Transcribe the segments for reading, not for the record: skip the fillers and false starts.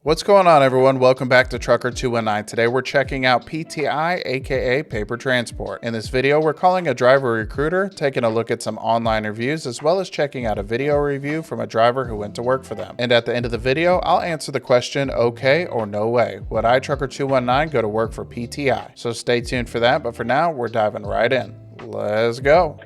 What's going on, everyone? Welcome back to Trucker 219. Today we're checking out PTI, aka Paper Transport. In this video, we're calling a driver recruiter, taking a look at some online reviews, as well as checking out a video review from a driver who went to work for them. And at the end of the video, I'll answer the question, okay or no way. Would I, Trucker 219, go to work for PTI? So stay tuned for that, but for now, we're diving right in. Let's go.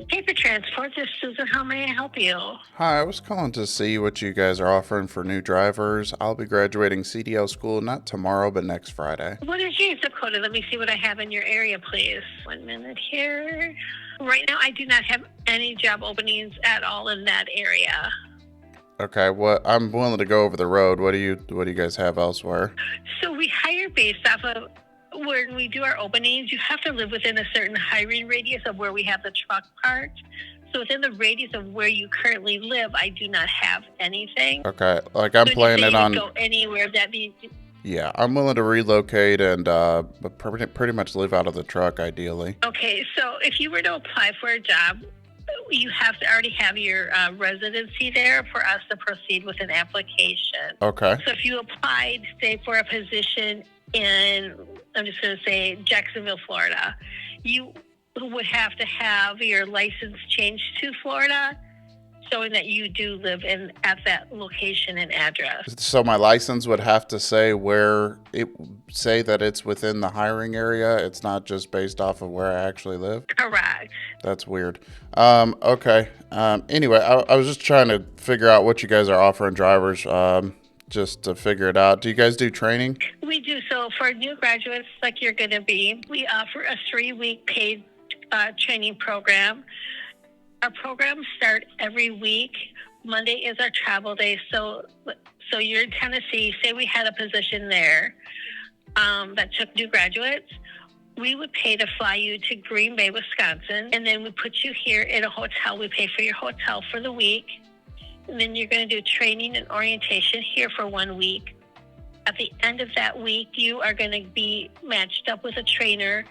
Paper Transport, this is Susan. How may I help you? Hi, I was calling to see what you guys are offering for new drivers. I'll be graduating CDL school not tomorrow, but next Friday. What is your zip code? Let me see what I have in your area, please. 1 minute here. Right now, I do not have any job openings at all in that area. Okay, I'm willing to go over the road. What do you guys have elsewhere? So we hire based off of when we do our openings. You have to live within a certain hiring radius of where we have the truck parked. So within the radius of where you currently live, I do not have anything. Okay, like I'm planning on go anywhere that be. Yeah, I'm willing to relocate and pretty much live out of the truck, ideally. Okay, so if you were to apply for a job, you have to already have your residency there for us to proceed with an application. Okay. So if you applied, say, for a position in, I'm just going to say Jacksonville, Florida, you would have to have your license changed to Florida, showing that you do live at that location and address. So my license would have to say that it's within the hiring area. It's not just based off of where I actually live. Correct. That's weird. Okay. Anyway, I was just trying to figure out what you guys are offering drivers. Just to figure it out. Do you guys do training? We do. So for new graduates like you're going to be, we offer a 3-week paid training program. Our programs start every week. Monday is our travel day. So you're in Tennessee. Say we had a position there that took new graduates. We would pay to fly you to Green Bay, Wisconsin, and then we put you here in a hotel. We pay for your hotel for the week. And then you're going to do training and orientation here for 1 week. At the end of that week, you are going to be matched up with a trainer.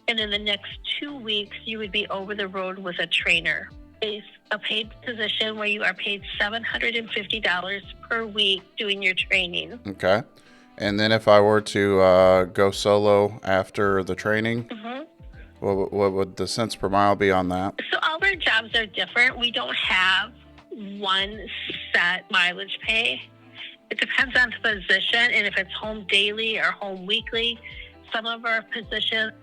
And in the next 2 weeks, you would be over the road with a trainer. It's a paid position where you are paid $750 per week doing your training. Okay. And then if I were to go solo after the training, what would the cents per mile be on that? So all our jobs are different. We don't have one set mileage pay. It depends on the position and if it's home daily or home weekly. Some of our positions,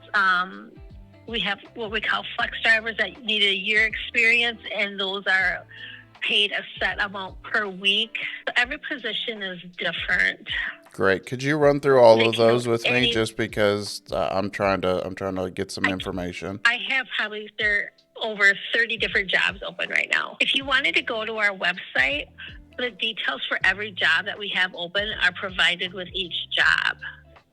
we have what we call flex drivers that need a year experience, and those are paid a set amount per week. So every position is different. Great. Could you run through all of those with me, just because I'm trying to get some information? I have probably over 30 different jobs open right now. If you wanted to go to our website, the details for every job that we have open are provided with each job.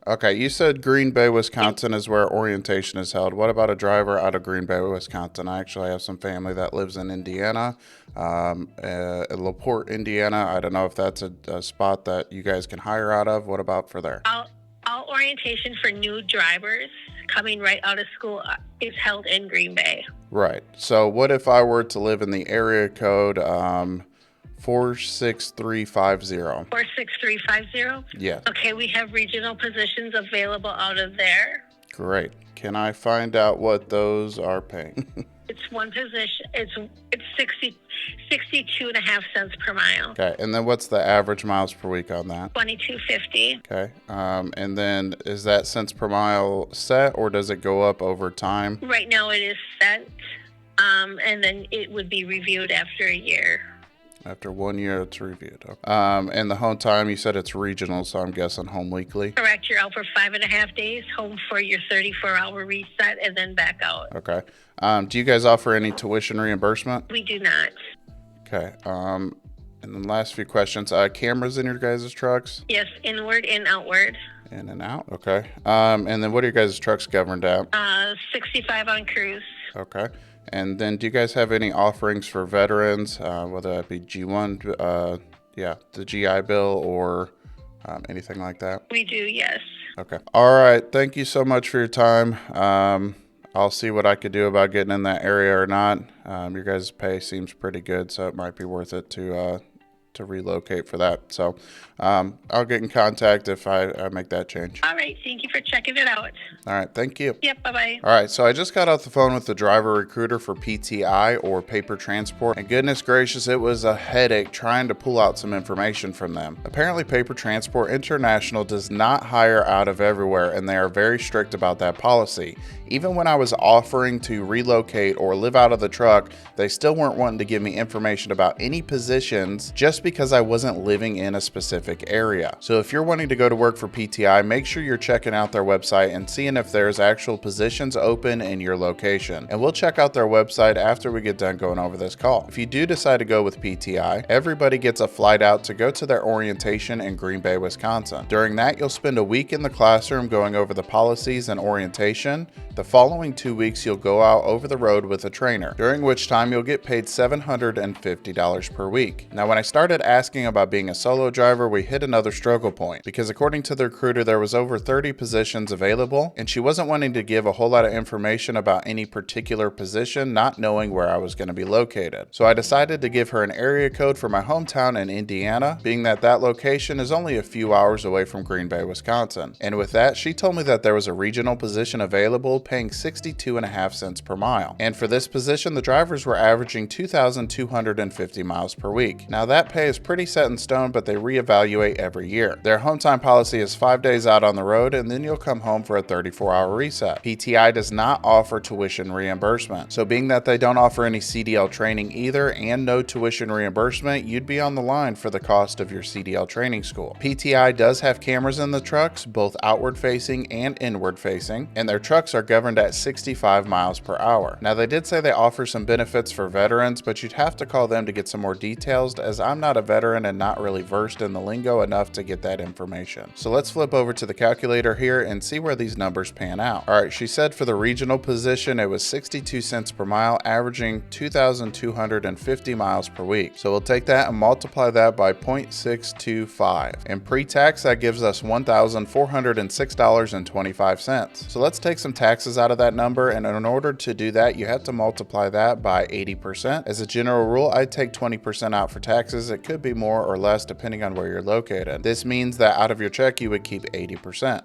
Okay, you said Green Bay, Wisconsin is where orientation is held. What about a driver out of Green Bay, Wisconsin? I actually have some family that lives in Indiana, LaPorte, Indiana. I don't know if that's a spot that you guys can hire out of. What about for there? All orientation for new drivers coming right out of school is held in Green Bay. Right. So what if I were to live in the area code 46350? 46350? Yeah. Okay, we have regional positions available out of there. Great. Can I find out what those are paying? It's one position. It's 62 and a half cents per mile. Okay. And then what's the average miles per week on that? 2250. Okay. And then is that cents per mile set, or does it go up over time? Right now it is set. And then it would be reviewed after a year. After 1 year, it's reviewed. Okay. And the home time, you said it's regional, so I'm guessing home weekly? Correct. You're out for 5.5 days, home for your 34-hour reset, and then back out. Okay. Do you guys offer any tuition reimbursement? We do not. Okay. And then last few questions. Cameras in your guys' trucks? Yes, inward and outward. In and out. Okay. And then what are your guys' trucks governed at? 65 on cruise. Okay. And then do you guys have any offerings for veterans, whether that be G1, the GI Bill, or anything like that? We do, yes. Okay. All right. Thank you so much for your time. I'll see what I could do about getting in that area or not. Your guys' pay seems pretty good, so it might be worth it to to relocate for that. So I'll get in contact if I make that change. All right. Thank you for checking it out. All right. Thank you. Yep. Bye-bye. All right, so I just got off the phone with the driver recruiter for PTI, or paper transport, and goodness gracious, it was a headache trying to pull out some information from them. Apparently, Paper Transport International does not hire out of everywhere, and they are very strict about that policy. Even when I was offering to relocate or live out of the truck, they still weren't wanting to give me information about any positions just because I wasn't living in a specific area. So if you're wanting to go to work for PTI, make sure you're checking out their website and seeing if there's actual positions open in your location. And we'll check out their website after we get done going over this call. If you do decide to go with PTI, everybody gets a flight out to go to their orientation in Green Bay, Wisconsin. During that, you'll spend a week in the classroom going over the policies and orientation. The following 2 weeks, you'll go out over the road with a trainer, during which time you'll get paid $750 per week. Now, when I started asking about being a solo driver, we hit another struggle point, because according to the recruiter, there was over 30 positions available, and she wasn't wanting to give a whole lot of information about any particular position, not knowing where I was going to be located. So I decided to give her an area code for my hometown in Indiana, being that that location is only a few hours away from Green Bay, Wisconsin. And with that, she told me that there was a regional position available paying 62.5 cents per mile. And for this position, the drivers were averaging 2,250 miles per week. Now that pay is pretty set in stone, but they reevaluate every year. Their home time policy is 5 days out on the road, and then you'll come home for a 34-hour reset. PTI does not offer tuition reimbursement. So being that they don't offer any CDL training either and no tuition reimbursement, you'd be on the line for the cost of your CDL training school. PTI does have cameras in the trucks, both outward facing and inward facing, and their trucks are governed at 65 miles per hour. Now they did say they offer some benefits for veterans, but you'd have to call them to get some more details, as I'm not a veteran and not really versed in the lingo enough to get that information. So let's flip over to the calculator here and see where these numbers pan out. All right, she said for the regional position, it was 62 cents per mile, averaging 2,250 miles per week. So we'll take that and multiply that by 0.625. And pre-tax, that gives us $1,406.25. So let's take some taxes out of that number, and in order to do that, you have to multiply that by 80%. As a general rule, I take 20% out for taxes. It could be more or less depending on where you're located. This means that out of your check, you would keep 80%.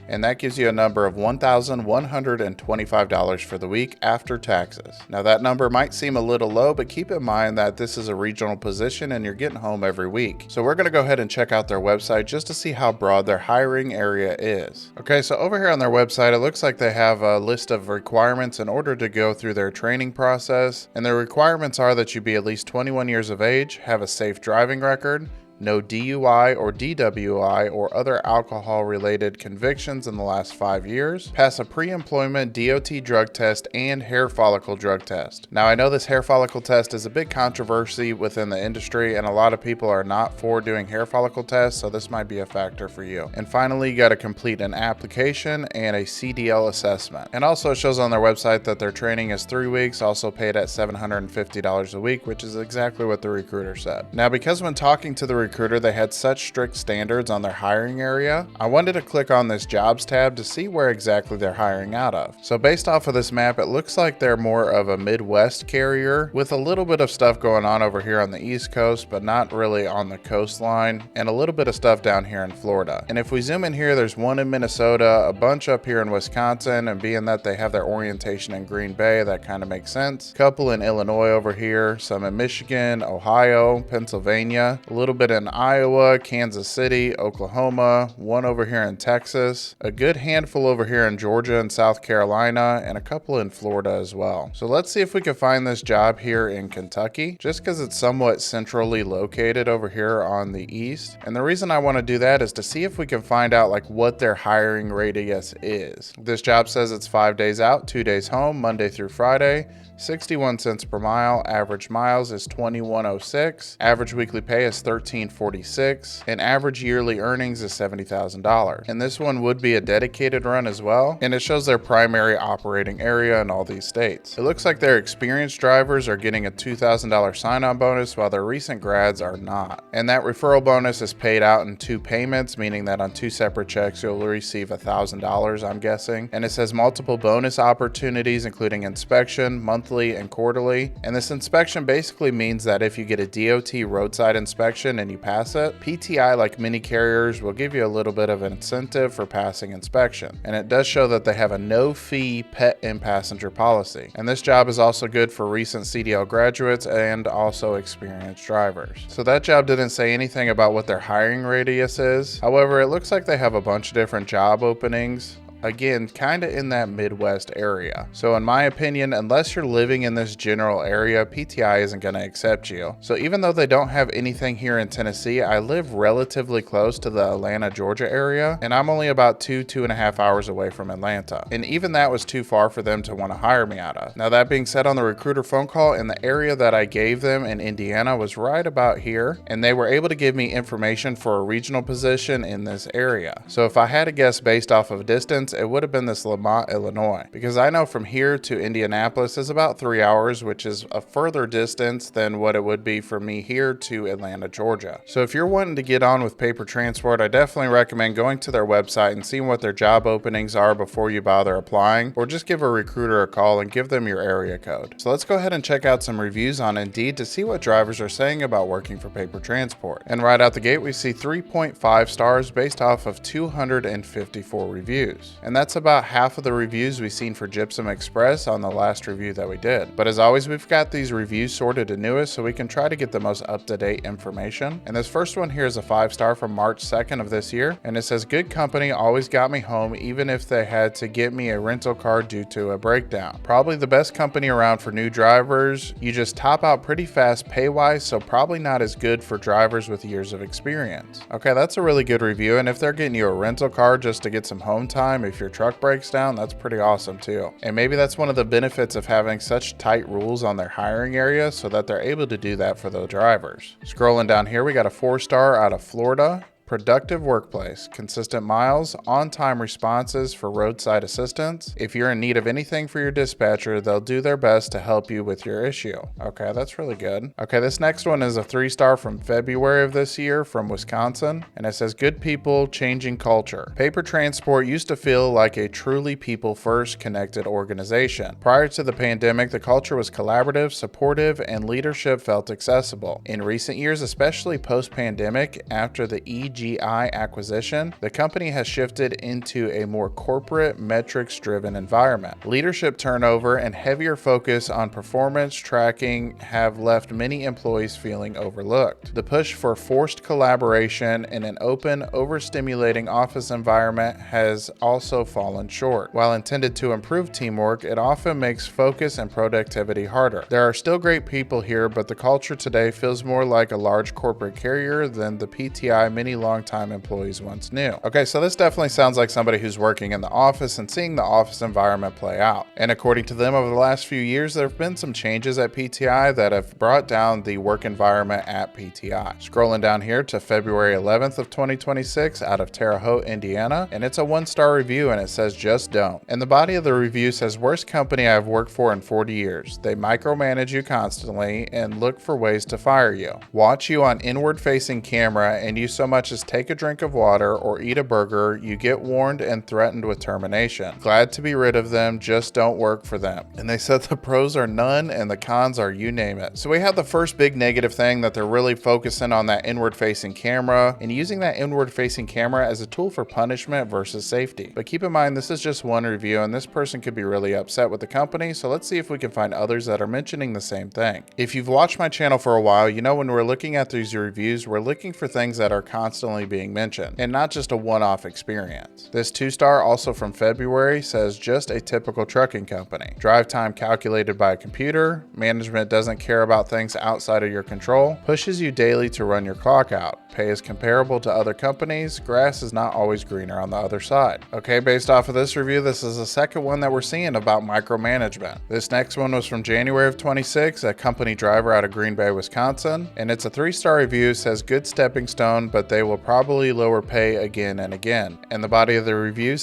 And that gives you a number of $1,125 for the week after taxes. Now that number might seem a little low, but keep in mind that this is a regional position and you're getting home every week. So we're gonna go ahead and check out their website just to see how broad their hiring area is. Okay, so over here on their website, it looks like they have a list of requirements in order to go through their training process. And the requirements are that you be at least 21 years of age, have a safe driving record, no DUI or DWI or other alcohol-related convictions in the last 5 years, pass a pre-employment DOT drug test and hair follicle drug test. Now I know this hair follicle test is a big controversy within the industry, and a lot of people are not for doing hair follicle tests, so this might be a factor for you. And finally, you got to complete an application and a CDL assessment. And also it shows on their website that their training is 3 weeks, also paid at $750 a week, which is exactly what the recruiter said. Now because when talking to the recruiter, they had such strict standards on their hiring area, I wanted to click on this jobs tab to see where exactly they're hiring out of. So based off of this map, it looks like they're more of a Midwest carrier with a little bit of stuff going on over here on the East Coast, but not really on the coastline, and a little bit of stuff down here in Florida. And if we zoom in here, there's one in Minnesota, a bunch up here in Wisconsin, and being that they have their orientation in Green Bay, that kind of makes sense. Couple in Illinois over here, some in Michigan, Ohio, Pennsylvania, a little bit in Iowa, Kansas City, Oklahoma, one over here in Texas, a good handful over here in Georgia and South Carolina, and a couple in Florida as well. So let's see if we can find this job here in Kentucky, just because it's somewhat centrally located over here on the east. And the reason I want to do that is to see if we can find out like what their hiring radius is. This job says it's 5 days out, 2 days home, Monday through Friday. 61 cents per mile. Average miles is 2106. Average weekly pay is $1,300. $1546, and average yearly earnings is $70,000. And this one would be a dedicated run as well, and it shows their primary operating area in all these states. It looks like their experienced drivers are getting a $2,000 sign-on bonus while their recent grads are not. And that referral bonus is paid out in 2 payments, meaning that on 2 separate checks you'll receive $1,000, I'm guessing. And it says multiple bonus opportunities including inspection, monthly and quarterly. And this inspection basically means that if you get a DOT roadside inspection and you pass it, PTI, like many carriers, will give you a little bit of an incentive for passing inspection. And it does show that they have a no-fee pet and passenger policy. And this job is also good for recent CDL graduates and also experienced drivers. So that job didn't say anything about what their hiring radius is. However, it looks like they have a bunch of different job openings. Again, kind of in that Midwest area. So in my opinion, unless you're living in this general area, PTI isn't going to accept you. So even though they don't have anything here in Tennessee, I live relatively close to the Atlanta, Georgia area, and I'm only about 2.5 hours away from Atlanta. And even that was too far for them to want to hire me out of. Now that being said, on the recruiter phone call, in the area that I gave them in Indiana was right about here, and they were able to give me information for a regional position in this area. So if I had to guess based off of distance, it would have been this Lamont, Illinois, because I know from here to Indianapolis is about 3 hours, which is a further distance than what it would be for me here to Atlanta, Georgia. So if you're wanting to get on with paper transport, I definitely recommend going to their website and seeing what their job openings are before you bother applying, or just give a recruiter a call and give them your area code. So let's go ahead and check out some reviews on Indeed to see what drivers are saying about working for paper transport. And right out the gate, we see 3.5 stars based off of 254 reviews. And that's about half of the reviews we've seen for Gypsum Express on the last review that we did. But as always, we've got these reviews sorted to newest so we can try to get the most up-to-date information. And this first one here is a 5-star from March 2nd of this year. And it says, good company, always got me home even if they had to get me a rental car due to a breakdown. Probably the best company around for new drivers. You just top out pretty fast pay-wise, so probably not as good for drivers with years of experience. Okay, that's a really good review. And if they're getting you a rental car just to get some home time, if your truck breaks down, that's pretty awesome too. And maybe that's one of the benefits of having such tight rules on their hiring area, so that they're able to do that for the drivers. Scrolling down here, we got a 4-star out of Florida. Productive workplace, consistent miles, on-time responses for roadside assistance. If you're in need of anything for your dispatcher, they'll do their best to help you with your issue. Okay, that's really good. Okay, this next one is a 3-star from February of this year from Wisconsin, and it says, good people, changing culture. Paper transport used to feel like a truly people-first connected organization. Prior to the pandemic, the culture was collaborative, supportive, and leadership felt accessible. In recent years, especially post-pandemic, after the PTI acquisition, the company has shifted into a more corporate, metrics-driven environment. Leadership turnover and heavier focus on performance tracking have left many employees feeling overlooked. The push for forced collaboration in an open, overstimulating office environment has also fallen short. While intended to improve teamwork, it often makes focus and productivity harder. There are still great people here, but the culture today feels more like a large corporate carrier than the PTI many longtime employees once knew. Okay, so this definitely sounds like somebody who's working in the office and seeing the office environment play out. And according to them, over the last few years, there have been some changes at PTI that have brought down the work environment at PTI. Scrolling down here to February 11th of 2026 out of Terre Haute, Indiana, and it's a 1-star review and it says just don't. And the body of the review says, worst company I've worked for in 40 years. They micromanage you constantly and look for ways to fire you. Watch you on inward-facing camera and you so much as take a drink of water or eat a burger, you get warned and threatened with termination. Glad to be rid of them, just don't work for them. And they said the pros are none and the cons are you name it. So we have the first big negative thing, that they're really focusing on that inward-facing camera and using that inward-facing camera as a tool for punishment versus safety. But keep in mind, this is just one review and this person could be really upset with the company, so let's see if we can find others that are mentioning the same thing. If you've watched my channel for a while, you know when we're looking at these reviews, we're looking for things that are constantly constantly being mentioned, and not just a one-off experience. This 2-star, also from February, says just a typical trucking company. Drive time calculated by a computer, management doesn't care about things outside of your control, pushes you daily to run your clock out, pay is comparable to other companies, grass is not always greener on the other side. Okay, based off of this review, this is the second one that we're seeing about micromanagement. This next one was from January of 26, a company driver out of Green Bay, Wisconsin, and it's a 3-star review, says good stepping stone, but they will probably lower pay again and again. And the body of the review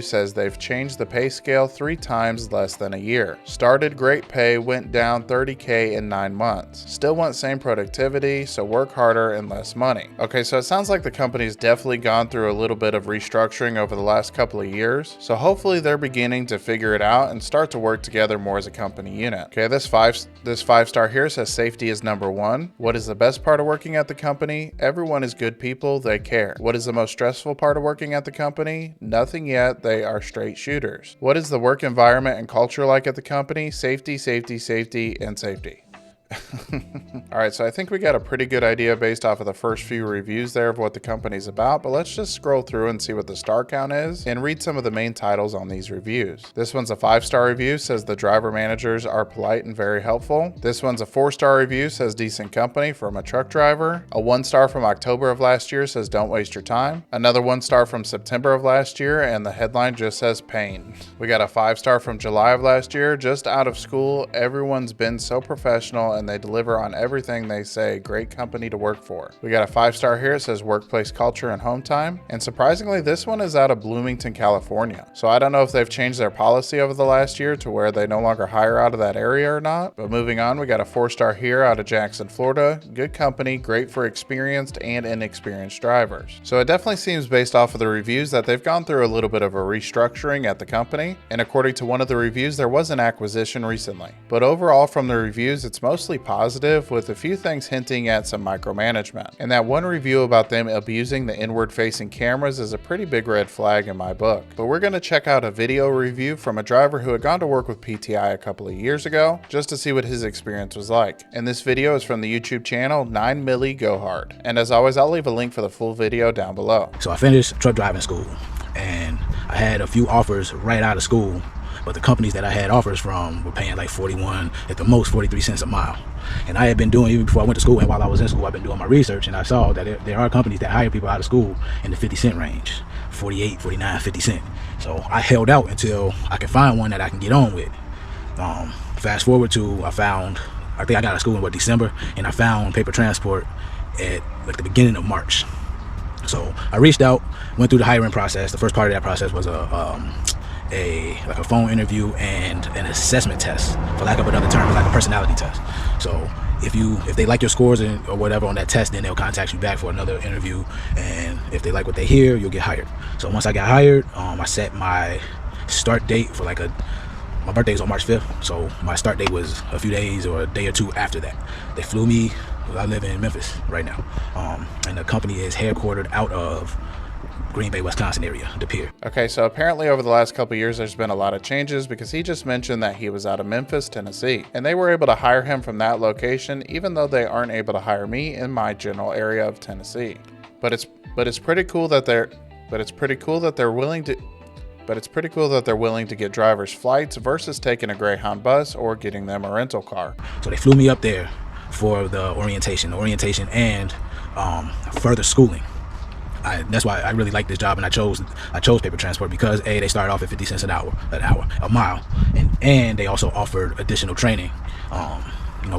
says they've changed the pay scale 3 times less than a year. Started great pay, went down $30K in 9 months. Still want same productivity, so work harder and less money. Okay, so it sounds like the company's definitely gone through a little bit of restructuring over the last couple of years. So hopefully they're beginning to figure it out and start to work together more as a company unit. Okay, this 5-star here says safety is number 1. What is the best part of working at the company? Everyone is good people, they care. What is the most stressful part of working at the company? Nothing yet, they are straight shooters. What is the work environment and culture like at the company? Safety, safety, safety, and safety. Alright, so I think we got a pretty good idea based off of the first few reviews there of what the company's about, but let's just scroll through and see what the star count is and read some of the main titles on these reviews. This one's a 5-star review, says the driver managers are polite and very helpful. This one's a 4-star review, says decent company from a truck driver. A 1-star from October of last year says don't waste your time. Another 1-star from September of last year, and the headline just says pain. We got a 5-star from July of last year, just out of school, everyone's been so professional and they deliver on everything they say, great company to work for. We got a 5-star here, it says workplace culture and home time, and surprisingly this one is out of Bloomington, California. So I don't know if they've changed their policy over the last year to where they no longer hire out of that area or not, but moving on, we got a 4-star here out of Jackson, Florida. Good company, great for experienced and inexperienced drivers. So it definitely seems based off of the reviews that they've gone through a little bit of a restructuring at the company, and according to one of the reviews there was an acquisition recently. But overall from the reviews it's mostly positive, with a few things hinting at some micromanagement. And that one review about them abusing the inward facing cameras is a pretty big red flag in my book. But we're going to check out a video review from a driver who had gone to work with PTI a couple of years ago, just to see what his experience was like. And this video is from the YouTube channel 9milli Go Hard. And as always, I'll leave a link for the full video down below. So I finished truck driving school and I had a few offers right out of school, but the companies that I had offers from were paying like 41, at the most 43 cents a mile. And I had been doing, even before I went to school and while I was in school, I've been doing my research, and I saw that there are companies that hire people out of school in the 50-cent range, 48, 49, 50 cent. So I held out until I could find one that I can get on with. Fast forward to, I think I got out of school in December, and I found paper transport at like the beginning of March. So I reached out, went through the hiring process. The first part of that process was a phone interview and an assessment test, for lack of another term, it's like a personality test. So if they like your scores or whatever on that test, then they'll contact you back for another interview, and if they like what they hear, you'll get hired. So once I got hired, I set my start date for my birthday is on March 5th, so my start date was a few days or a day or two after that. They flew me. I live in Memphis right now, and the company is headquartered out of Green Bay, Wisconsin area, De Pere. Okay, so apparently over the last couple of years there's been a lot of changes, because he just mentioned that he was out of Memphis, Tennessee, and they were able to hire him from that location, even though they aren't able to hire me in my general area of Tennessee. But it's pretty cool that they're willing to get drivers flights versus taking a Greyhound bus or getting them a rental car. So they flew me up there for the orientation and further schooling. That's why I really like this job, and I chose paper transport because A, they started off at 50 cents a mile, and they also offered additional training,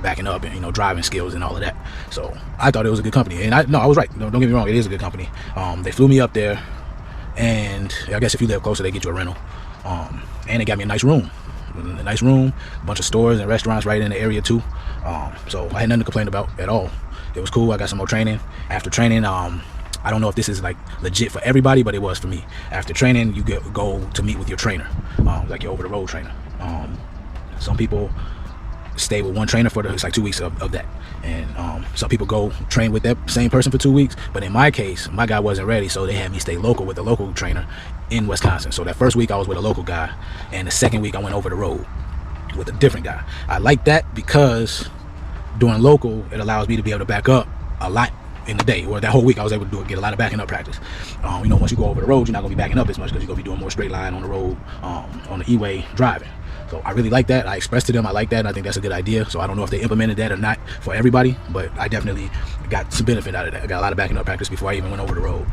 backing up and driving skills and all of that. So I thought it was a good company, and I was right. No, don't get me wrong, it is a good company. They flew me up there, and I guess if you live closer, they get you a rental, and they got me a nice room, a bunch of stores and restaurants right in the area too. So I had nothing to complain about at all. It was cool. I got some more training. After training, I don't know if this is like legit for everybody, but it was for me. After training, you go to meet with your trainer, like your over-the-road trainer. Some people stay with one trainer for it's like 2 weeks of that, and some people go train with that same person for 2 weeks. But in my case, my guy wasn't ready, so they had me stay local with a local trainer in Wisconsin. So that first week I was with a local guy, and the second week I went over the road with a different guy. I like that because doing local, it allows me to be able to back up a lot in the day, or that whole week I was able to get a lot of backing up practice. Once you go over the road, you're not gonna be backing up as much because you're gonna be doing more straight line on the road, on the E-way driving. So I really like that. I expressed to them I like that, and I think that's a good idea. So I don't know if they implemented that or not for everybody, but I definitely got some benefit out of that. I got a lot of backing up practice before I even went over the road.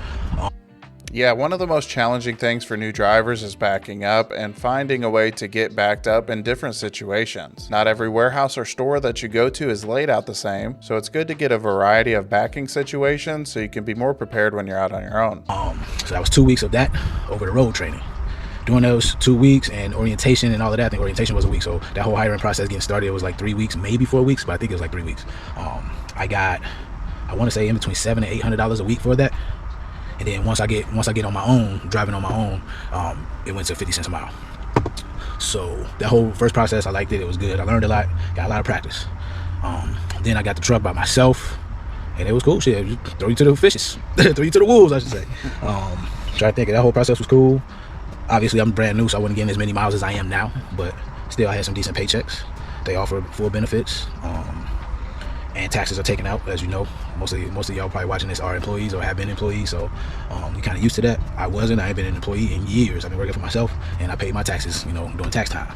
Yeah, one of the most challenging things for new drivers is backing up and finding a way to get backed up in different situations. Not every warehouse or store that you go to is laid out the same, so it's good to get a variety of backing situations so you can be more prepared when you're out on your own. So that was 2 weeks of that over the road training. During those 2 weeks and orientation and all of that, I think orientation was a week, so that whole hiring process getting started, it was like 3 weeks, maybe 4 weeks, but I think it was like 3 weeks. I got, I want to say in between $700 and $800 a week for that. And then once I get on my own, driving on my own, it went to 50 cents a mile. So that whole first process, I liked it. It was good. I learned a lot, got a lot of practice. Then I got the truck by myself, and it was cool. Shit, throw you to the fishes, throw you to the wolves, I should say. Try to think, that whole process was cool. Obviously, I'm brand new, so I wasn't getting as many miles as I am now, but still, I had some decent paychecks. They offer full benefits, and taxes are taken out, as you know. Most of y'all probably watching this are employees or have been employees, so we kind of used to that. I wasn't. I ain't been an employee in years. I've been working for myself, and I paid my taxes, during tax time.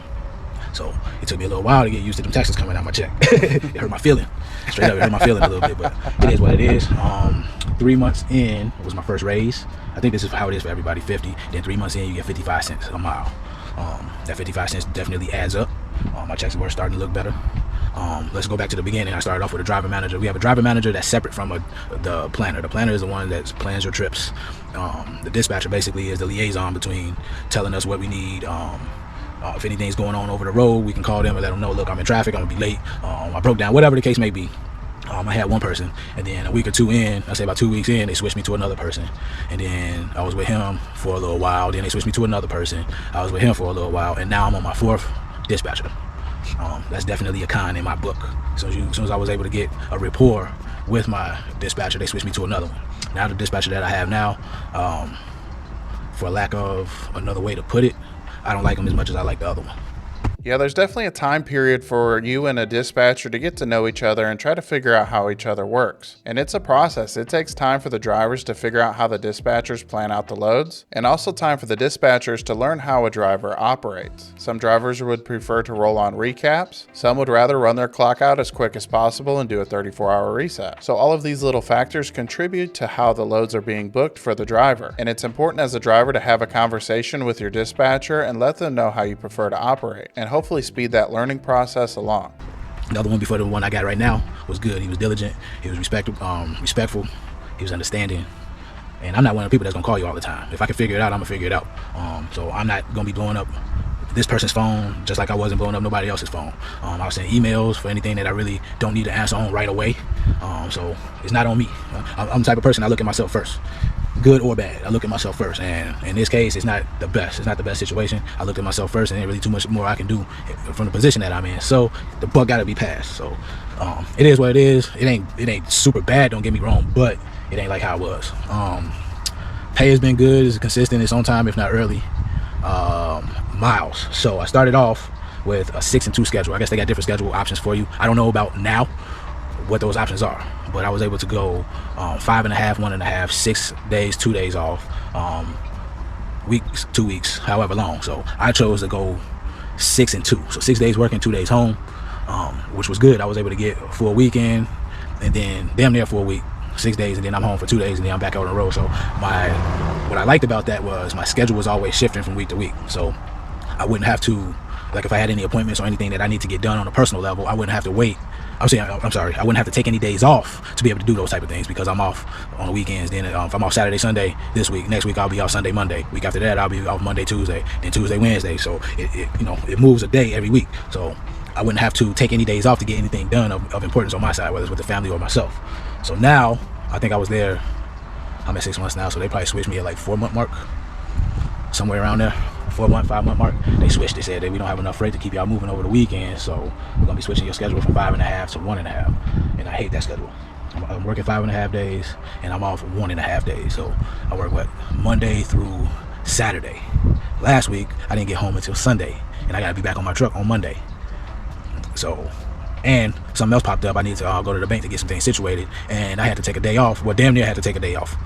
So it took me a little while to get used to them taxes coming out my check. It hurt my feeling. Straight up, it hurt my feeling a little bit, but it is what it is. 3 months in was my first raise. I think this is how it is for everybody, 50. Then 3 months in, you get 55 cents a mile. That 55 cents definitely adds up. My checks were starting to look better. Let's go back to the beginning. I started off with a driver manager. We have a driver manager that's separate from the planner. The planner is the one that plans your trips. The dispatcher basically is the liaison between telling us what we need. If anything's going on over the road, we can call them and let them know, look, I'm in traffic, I'm gonna be late, I broke down, whatever the case may be. I had one person, and then a week or two in, I say about 2 weeks in, they switched me to another person, and then I was with him for a little while. Then they switched me to another person. I was with him for a little while, and now I'm on my 4th dispatcher. That's definitely a con in my book. So as soon as I was able to get a rapport with my dispatcher, they switched me to another one. Now the dispatcher that I have now, for lack of another way to put it, I don't like him as much as I like the other one. Yeah, there's definitely a time period for you and a dispatcher to get to know each other and try to figure out how each other works. And it's a process. It takes time for the drivers to figure out how the dispatchers plan out the loads, and also time for the dispatchers to learn how a driver operates. Some drivers would prefer to roll on recaps. Some would rather run their clock out as quick as possible and do a 34-hour reset. So all of these little factors contribute to how the loads are being booked for the driver. And it's important as a driver to have a conversation with your dispatcher and let them know how you prefer to operate, and hopefully speed that learning process along. The other one before the one I got right now was good. He was diligent, he was respectful, he was understanding. And I'm not one of the people that's gonna call you all the time. If I can figure it out, I'm gonna figure it out. So I'm not gonna be blowing up this person's phone just like I wasn't blowing up nobody else's phone. I'll send emails for anything that I really don't need to answer on right away. So it's not on me. I'm the type of person, I look at myself first. Good or bad, I look at myself first, and in this case, it's not the best situation. I looked at myself first, and there ain't really too much more I can do from the position that I'm in. So the buck got to be passed. So it is what it is. It ain't super bad, don't get me wrong, but it ain't like how it was. Pay has been good, it's consistent, it's on time if not early. Miles. So I started off with a 6 and 2 schedule. I guess they got different schedule options for you. I don't know about now what those options are, but I was able to go 5.5, 1.5, 6 days, 2 days off, weeks, 2 weeks, however long. So I chose to go 6 and 2, so 6 days working, 2 days home, which was good. I was able to get a full weekend, and then damn near full week, 6 days, and then I'm home for 2 days, and then I'm back out on the road. So what I liked about that was my schedule was always shifting from week to week, so I wouldn't have to, like if I had any appointments or anything that I need to get done on a personal level, I wouldn't have to wait. I wouldn't have to take any days off to be able to do those type of things, because I'm off on the weekends. Then if I'm off Saturday, Sunday this week, next week I'll be off Sunday, Monday. Week after that I'll be off Monday, Tuesday, then Tuesday, Wednesday. So it moves a day every week. So I wouldn't have to take any days off to get anything done of importance on my side, whether it's with the family or myself. So now I think I was there, I'm at 6 months now, so they probably switched me at like 4-month mark, somewhere around there. 4-month, 5-month mark, they switched. They said that we don't have enough freight to keep y'all moving over the weekend, so we're gonna be switching your schedule from 5.5 to 1.5. And I hate that schedule. I'm working 5.5 days and I'm off 1.5 days. So I work Monday through Saturday. Last week I didn't get home until Sunday, and I gotta be back on my truck on Monday. So and something else popped up. I needed to go to the bank to get some things situated, and I had to take a day off. Well, damn near had to take a day off.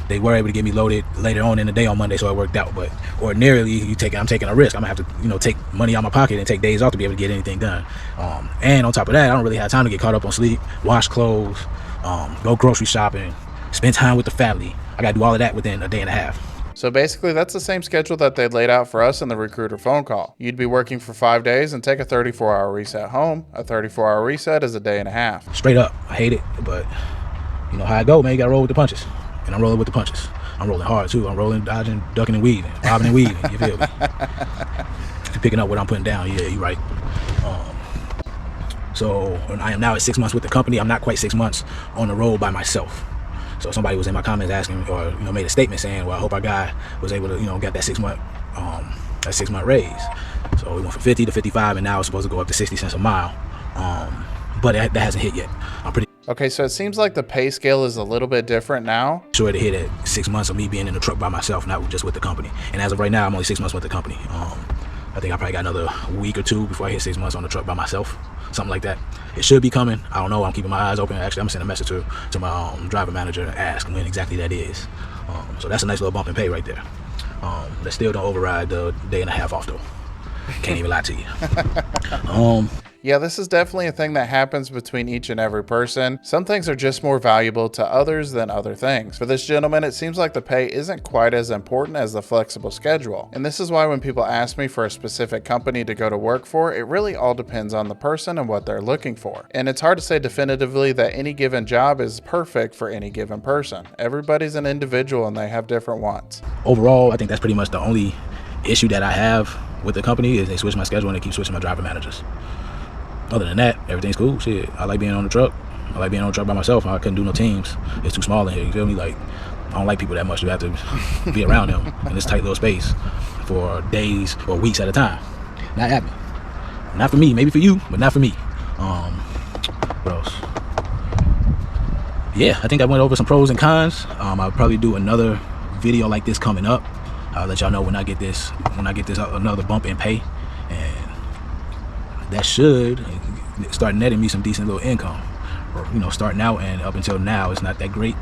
They were able to get me loaded later on in the day on Monday, so it worked out. But ordinarily, I'm taking a risk. I'm gonna have to, take money out of my pocket and take days off to be able to get anything done. And on top of that, I don't really have time to get caught up on sleep, wash clothes, go grocery shopping, spend time with the family. I gotta do all of that within a day and a half. So basically, that's the same schedule that they laid out for us in the recruiter phone call. You'd be working for 5 days and take a 34-hour reset home. A 34-hour reset is a day and a half. Straight up, I hate it, but you know how I go, man. You gotta roll with the punches. And I'm rolling with the punches. I'm rolling hard too. I'm rolling, dodging, ducking and weaving, bobbing and weaving. You feel me? If you're picking up what I'm putting down, yeah, you're right. So I am now at 6 months with the company. I'm not quite 6 months on the road by myself. So somebody was in my comments asking, or made a statement saying, well, I hope our guy was able to, get that 6 month raise. So we went from 50 to 55, and now it's supposed to go up to 60 cents a mile. But that hasn't hit yet. I'm pretty Okay, so it seems like the pay scale is a little bit different now. sure to hit at 6 months of me being in the truck by myself, not just with the company. And as of right now, I'm only 6 months with the company. I think I probably got another week or two before I hit 6 months on the truck by myself, something like that. It should be coming. I don't know. I'm keeping my eyes open. Actually, I'm gonna send a message to my driver manager and ask when exactly that is. So that's a nice little bump in pay right there. That still don't override the day and a half off though. Can't even lie to you. Yeah, this is definitely a thing that happens between each and every person. Some things are just more valuable to others than other things. For this gentleman, it seems like the pay isn't quite as important as the flexible schedule. And this is why when people ask me for a specific company to go to work for, it really all depends on the person and what they're looking for. And it's hard to say definitively that any given job is perfect for any given person. Everybody's an individual and they have different wants. Overall, I think that's pretty much the only issue that I have with the company is they switch my schedule and they keep switching my driver managers. Other than that, everything's cool. Shit, I like being on the truck. I like being on the truck by myself. I couldn't do no teams. It's too small in here, you feel me? Like, I don't like people that much to have to be around them in this tight little space for days or weeks at a time. Not happening. Not for me, maybe for you, but not for me. What else? Yeah, I think I went over some pros and cons. I'll probably do another video like this coming up. I'll let y'all know when I get this another bump in pay, and that should start netting me some decent little income. Or, starting out and up until now, it's not that great.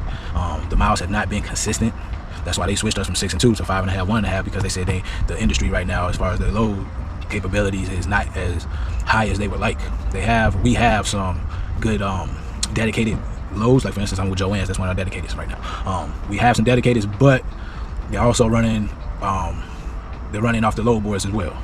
The miles have not been consistent. That's why they switched us from 6 and 2 to 5 and a half, 1 and a half, because they said the industry right now, as far as the load capabilities, is not as high as they would like. We have some good dedicated loads. Like for instance, I'm with Joanne's. That's one of our dedicateds right now. We have some dedicateds, but they're also running. They're running off the load boards as well.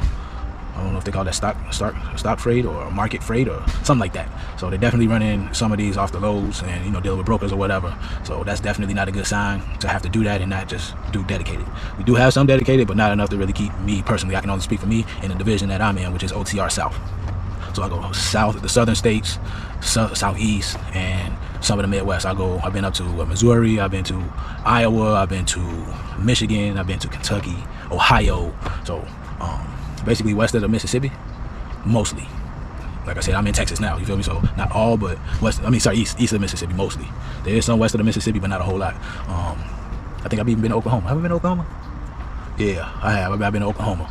I don't know if they call that stock freight or market freight or something like that. So they're definitely running some of these off the loads and dealing with brokers or whatever. So that's definitely not a good sign to have to do that and not just do dedicated. We do have some dedicated, but not enough to really keep me personally. I can only speak for me in the division that I'm in, which is OTR South. So I go south, the southern states, southeast, and some of the Midwest. I've been up to Missouri, I've been to Iowa, I've been to Michigan, I've been to Kentucky, Ohio. So basically west of the Mississippi, mostly. Like I said, I'm in Texas now, you feel me? So not all, but east of the Mississippi, mostly. There is some west of the Mississippi, but not a whole lot. I think I've even been to Oklahoma. Have I been to Oklahoma? Yeah, I have. I've been to Oklahoma.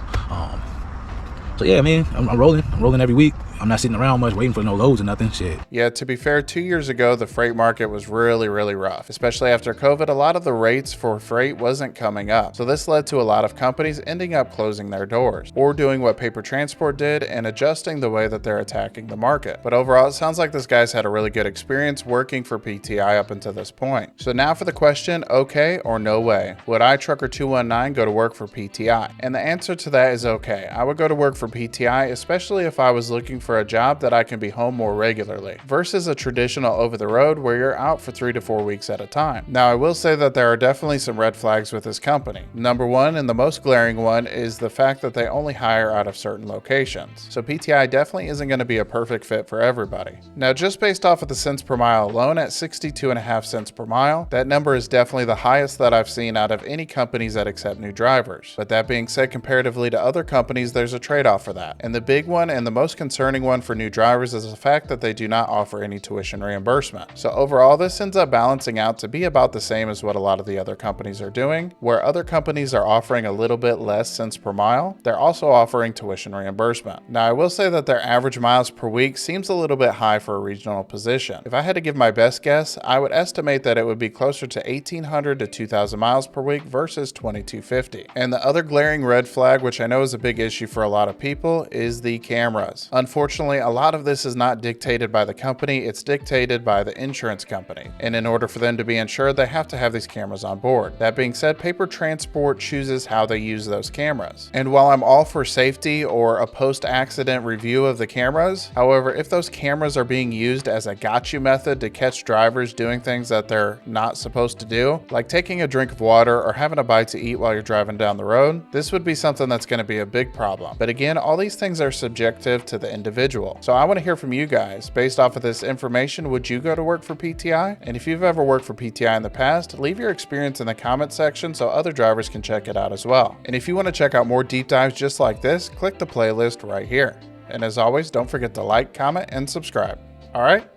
So yeah, man, I'm rolling every week. I'm not sitting around much waiting for no loads or nothing. Shit. Yeah, to be fair, 2 years ago, the freight market was really, really rough. Especially after COVID, a lot of the rates for freight wasn't coming up. So this led to a lot of companies ending up closing their doors or doing what Paper Transport did and adjusting the way that they're attacking the market. But overall, it sounds like this guy's had a really good experience working for PTI up until this point. So now for the question, okay or no way. Would I, Trucker 219, go to work for PTI? And the answer to that is okay. I would go to work for PTI, especially if I was looking for a job that I can be home more regularly versus a traditional over the road where you're out for 3 to 4 weeks at a time. Now, I will say that there are definitely some red flags with this company. Number one, and the most glaring one, is the fact that they only hire out of certain locations. So PTI definitely isn't going to be a perfect fit for everybody. Now, just based off of the cents per mile alone at 62.5 cents per mile, that number is definitely the highest that I've seen out of any companies that accept new drivers. But that being said, comparatively to other companies, there's a trade-off for that. And the big one and the most concerning concerning one for new drivers is the fact that they do not offer any tuition reimbursement. So overall, this ends up balancing out to be about the same as what a lot of the other companies are doing. Where other companies are offering a little bit less cents per mile, they're also offering tuition reimbursement. Now, I will say that their average miles per week seems a little bit high for a regional position. If I had to give my best guess, I would estimate that it would be closer to 1,800 to 2,000 miles per week versus 2,250. And the other glaring red flag, which I know is a big issue for a lot of people, is the cameras. Unfortunately, a lot of this is not dictated by the company, it's dictated by the insurance company. And in order for them to be insured, they have to have these cameras on board. That being said, Paper Transport chooses how they use those cameras. And while I'm all for safety or a post-accident review of the cameras, however, if those cameras are being used as a got you method to catch drivers doing things that they're not supposed to do, like taking a drink of water or having a bite to eat while you're driving down the road, this would be something that's going to be a big problem. But again, all these things are subjective to the individual. So I want to hear from you guys. Based off of this information, would you go to work for PTI? And if you've ever worked for PTI in the past, leave your experience in the comment section so other drivers can check it out as well. And if you want to check out more deep dives just like this, click the playlist right here. And as always, don't forget to like, comment, and subscribe. All right,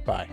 bye.